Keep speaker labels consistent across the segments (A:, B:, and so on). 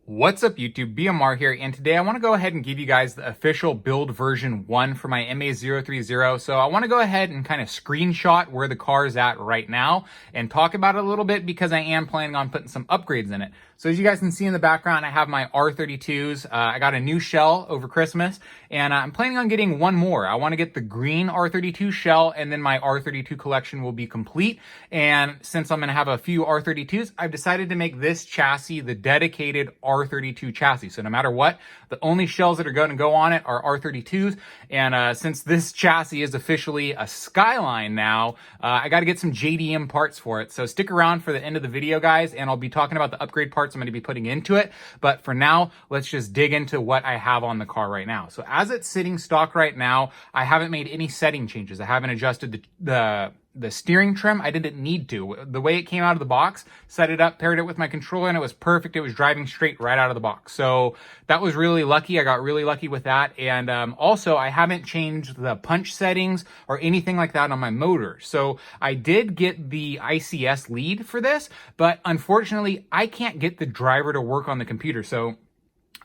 A: What's up YouTube, BMR here, and today I want to go ahead and give you guys the official build version 1 for my MA-030. So I want to go ahead and kind of screenshot where the car is at right now and talk about it a little bit because I am planning on putting some upgrades in it. So as you guys can see in the background, I have my R32s. I got a new shell over Christmas, and I'm planning on getting one more. I want to get the green R32 shell, and then my R32 collection will be complete. And since I'm going to have a few R32s, I've decided to make this chassis the dedicated R32 chassis. So no matter what, the only shells that are going to go on it are R32s. And since this chassis is officially a Skyline now, I got to get some JDM parts for it. So stick around for the end of the video, guys, and I'll be talking about the upgrade parts I'm going to be putting into it. But for now, let's just dig into what I have on the car right now. So as it's sitting stock right now, I haven't made any setting changes. I haven't adjusted the steering trim. I didn't need to. The way it came out of the box, set it up, paired it with my controller, and it was perfect. It was driving straight right out of the box. So that was really lucky. I got really lucky with that. And also, I haven't changed the punch settings or anything like that on my motor. So I did get the ICS lead for this, but unfortunately, I can't get the driver to work on the computer. So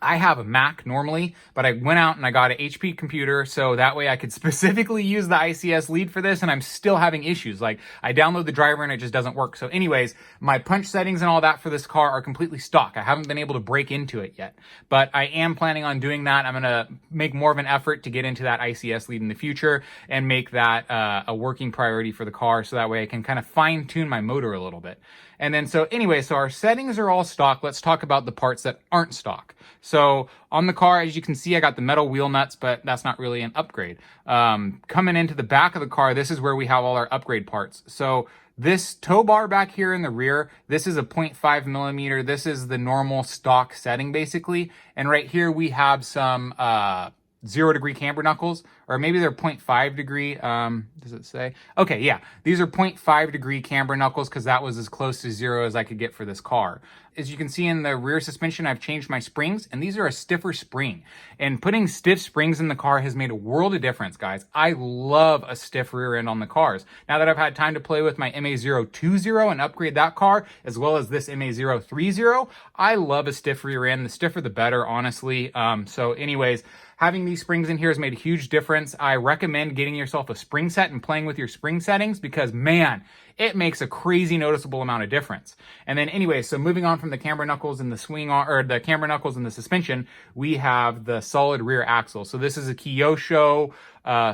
A: I have a Mac normally, but I went out and I got an HP computer so that way I could specifically use the ICS lead for this, and I'm still having issues. Like, I download the driver and it just doesn't work. So anyways, my punch settings and all that for this car are completely stock. I haven't been able to break into it yet, but I am planning on doing that. I'm going to make more of an effort to get into that ICS lead in the future and make that a working priority for the car, so that way I can kind of fine tune my motor a little bit. And then, so anyway, so our settings are all stock. Let's talk about the parts that aren't stock. So on the car, as you can see, I got the metal wheel nuts, but that's not really an upgrade. Coming into the back of the car, this is where we have all our upgrade parts. So this tow bar back here in the rear, this is a 0.5 millimeter. This is the normal stock setting, basically. And right here, we have some 0-degree camber knuckles, or maybe they're 0.5 degree. Does it say? Okay, yeah. These are 0.5 degree camber knuckles because that was as close to 0 as I could get for this car. As you can see in the rear suspension, I've changed my springs, and these are a stiffer spring. And putting stiff springs in the car has made a world of difference, guys. I love a stiff rear end on the cars. Now that I've had time to play with my MA-020 and upgrade that car, as well as this MA-030, I love a stiff rear end. The stiffer, the better, honestly. So anyways, having these springs in here has made a huge difference. I recommend getting yourself a spring set and playing with your spring settings because, man, it makes a crazy noticeable amount of difference. And then anyway, so moving on from the camber knuckles and the swing arm, or the camber knuckles and the suspension, we have the solid rear axle. So this is a Kyosho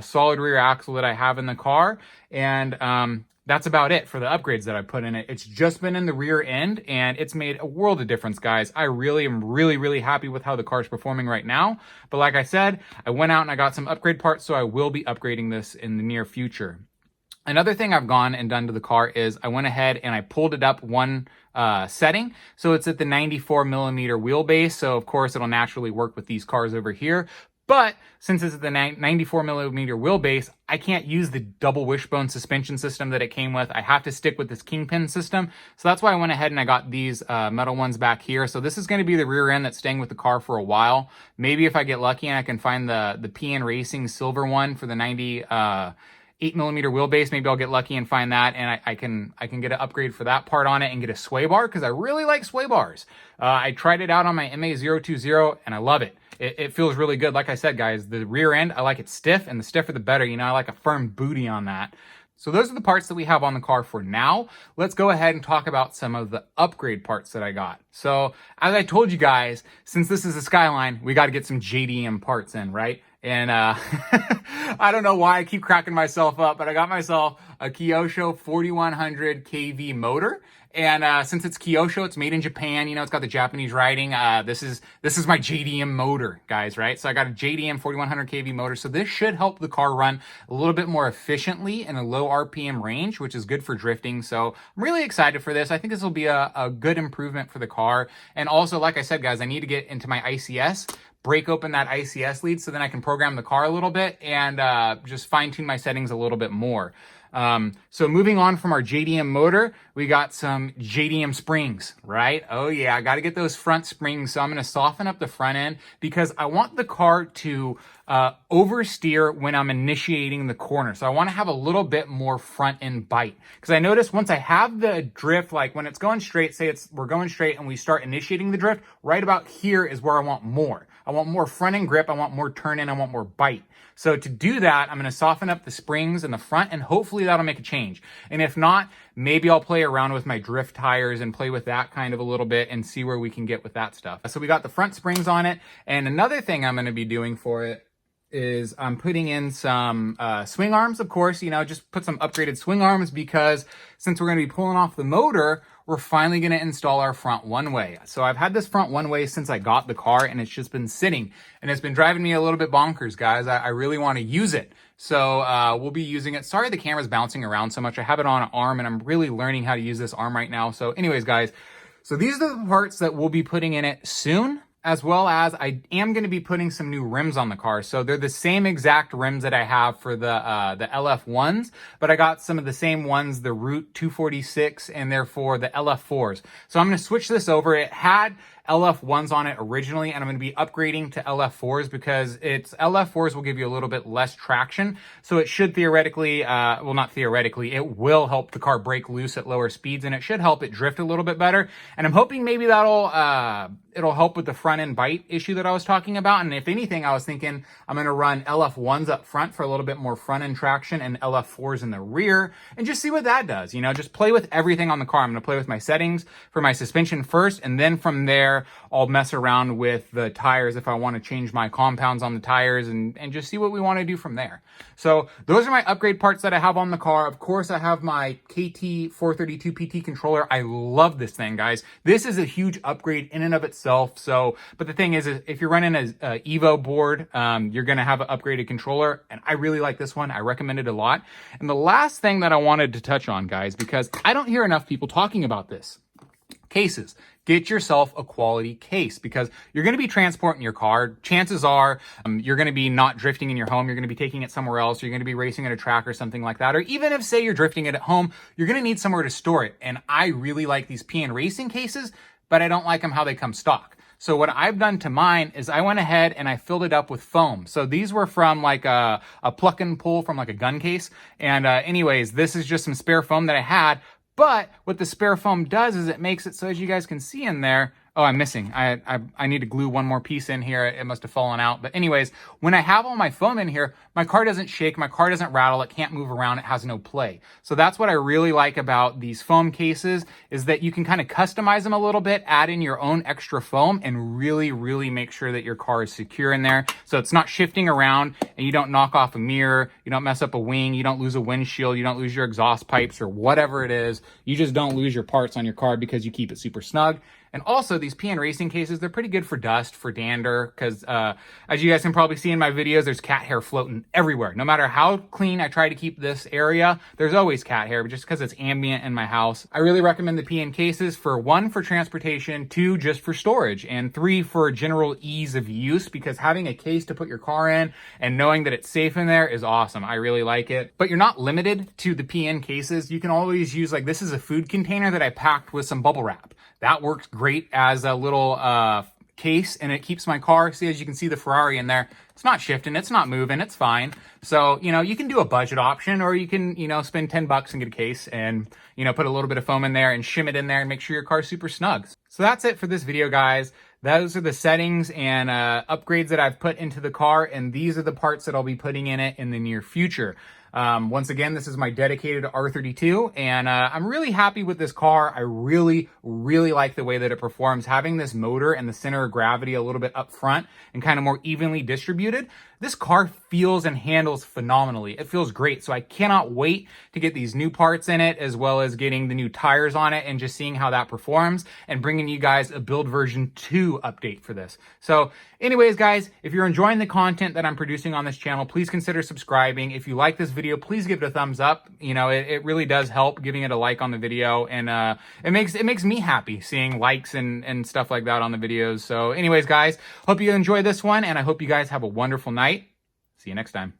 A: solid rear axle that I have in the car. And that's about it for the upgrades that I put in it. It's just been in the rear end, and it's made a world of difference, guys. I really am really happy with how the car's performing right now. But like I said, I went out and I got some upgrade parts, so I will be upgrading this in the near future. Another thing I've gone and done to the car is I went ahead and I pulled it up one setting. So it's at the 94 millimeter wheelbase. So of course it'll naturally work with these cars over here. But since it's the 94 millimeter wheelbase, I can't use the double wishbone suspension system that it came with. I have to stick with this kingpin system. So that's why I went ahead and I got these metal ones back here. So this is going to be the rear end that's staying with the car for a while. Maybe if I get lucky and I can find the PN Racing silver one for the 98 millimeter wheelbase, maybe I'll get lucky and find that, and I can get an upgrade for that part on it and get a sway bar because I really like sway bars. I tried it out on my MA-020 and I love it. It feels really good. Like I said, guys, the rear end, I like it stiff, and the stiffer the better. You know, I like a firm booty on that. So those are the parts that we have on the car for now. Let's go ahead and talk about some of the upgrade parts that I got. So as I told you guys, since this is a Skyline, we got to get some JDM parts in, right? And I don't know why I keep cracking myself up, but I got myself a Kyosho 4100 kV motor. And since it's Kyosho, it's made in Japan. You know, it's got the Japanese writing. This is my JDM motor, guys, right? So I got a JDM 4100 kV motor. So this should help the car run a little bit more efficiently in a low RPM range, which is good for drifting. So I'm really excited for this. I think this will be a good improvement for the car. And also, like I said, guys, I need to get into my ICS, break open that ICS lead so then I can program the car a little bit and just fine tune my settings a little bit more. So moving on from our JDM motor, we got some JDM springs, right? Oh yeah, I got to get those front springs. So I'm going to soften up the front end because I want the car to oversteer when I'm initiating the corner. So I want to have a little bit more front end bite, because I notice once I have the drift, like when it's going straight, say we're going straight and we start initiating the drift, right about here is where I want more. I want more front end grip. I want more turn in. I want more bite. So to do that, I'm going to soften up the springs in the front, and hopefully that'll make a change. And if not, maybe I'll play around with my drift tires and play with that kind of a little bit and see where we can get with that stuff. So we got the front springs on it. And another thing I'm going to be doing for it is I'm putting in some swing arms, of course, just put some upgraded swing arms, because since we're going to be pulling off the motor, we're finally going to install our front one-way. So I've had this front one-way since I got the car, and it's just been sitting, and it's been driving me a little bit bonkers, guys. I really want to use it. So we'll be using it. Sorry the camera's bouncing around so much. I have it on an arm, and I'm really learning how to use this arm right now. So anyways, guys, so these are the parts that we'll be putting in it soon, as well as I am going to be putting some new rims on the car. So they're the same exact rims that I have for the LF1s, but I got some of the same ones, the Route 246, and therefore the LF4s. So I'm going to switch this over. It had LF1s on it originally, and I'm going to be upgrading to LF4s because LF4s will give you a little bit less traction. So it should theoretically, well, not theoretically, it will help the car break loose at lower speeds, and it should help it drift a little bit better. And I'm hoping maybe it'll help with the front end bite issue that I was talking about. And if anything, I was thinking I'm going to run LF1s up front for a little bit more front end traction and LF4s in the rear, and just see what that does. Just play with everything on the car. I'm going to play with my settings for my suspension first, and then from there, I'll mess around with the tires if I want to change my compounds on the tires, and just see what we want to do from there. So those are my upgrade parts that I have on the car. Of course, I have my KT432 PT controller. I love this thing, guys. This is a huge upgrade in and of itself. So, but the thing is if you're running a Evo board, you're going to have an upgraded controller, and I really like this one. I recommend it a lot. And the last thing that I wanted to touch on, guys, because I don't hear enough people talking about this: cases. Get yourself a quality case, because you're going to be transporting your car. Chances are you're going to be not drifting in your home. You're going to be taking it somewhere else. You're going to be racing at a track or something like that. Or even if, say, you're drifting it at home, you're going to need somewhere to store it. And I really like these PN Racing cases, but I don't like them how they come stock. So what I've done to mine is I went ahead and I filled it up with foam. So these were from like a pluck and pull from like a gun case. And anyways, this is just some spare foam that I had. But what the spare foam does is it makes it so, as you guys can see in there, oh, I'm missing. I need to glue one more piece in here. It must have fallen out. But anyways, when I have all my foam in here, my car doesn't shake. My car doesn't rattle. It can't move around. It has no play. So that's what I really like about these foam cases, is that you can kind of customize them a little bit, add in your own extra foam, and really, really make sure that your car is secure in there. So it's not shifting around, and you don't knock off a mirror. You don't mess up a wing. You don't lose a windshield. You don't lose your exhaust pipes or whatever it is. You just don't lose your parts on your car because you keep it super snug. And also, these PN Racing cases, they're pretty good for dust, for dander, because as you guys can probably see in my videos, there's cat hair floating everywhere. No matter how clean I try to keep this area, there's always cat hair, but just because it's ambient in my house. I really recommend the PN cases for 1, for transportation, 2, just for storage, and 3, for general ease of use, because having a case to put your car in and knowing that it's safe in there is awesome. I really like it. But you're not limited to the PN cases. You can always use, like, this is a food container that I packed with some bubble wrap. That works great as a little case, and it keeps my car, see, as you can see the Ferrari in there, it's not shifting, it's not moving, it's fine. So, you can do a budget option, or you can, spend $10 and get a case and, put a little bit of foam in there and shim it in there and make sure your car's super snug. So that's it for this video, guys. Those are the settings and upgrades that I've put into the car, and these are the parts that I'll be putting in it in the near future. Once again, this is my dedicated R32, and I'm really happy with this car. I really, really like the way that it performs. Having this motor and the center of gravity a little bit up front and kind of more evenly distributed, this car feels and handles phenomenally. It feels great. So I cannot wait to get these new parts in it, as well as getting the new tires on it and just seeing how that performs and bringing you guys a build version 2 update for this. So anyways, guys, if you're enjoying the content that I'm producing on this channel, please consider subscribing. If you like this video, please give it a thumbs up. It really does help giving it a like on the video, and it makes me happy seeing likes and stuff like that on the videos. So anyways, guys, hope you enjoy this one, and I hope you guys have a wonderful night. See you next time.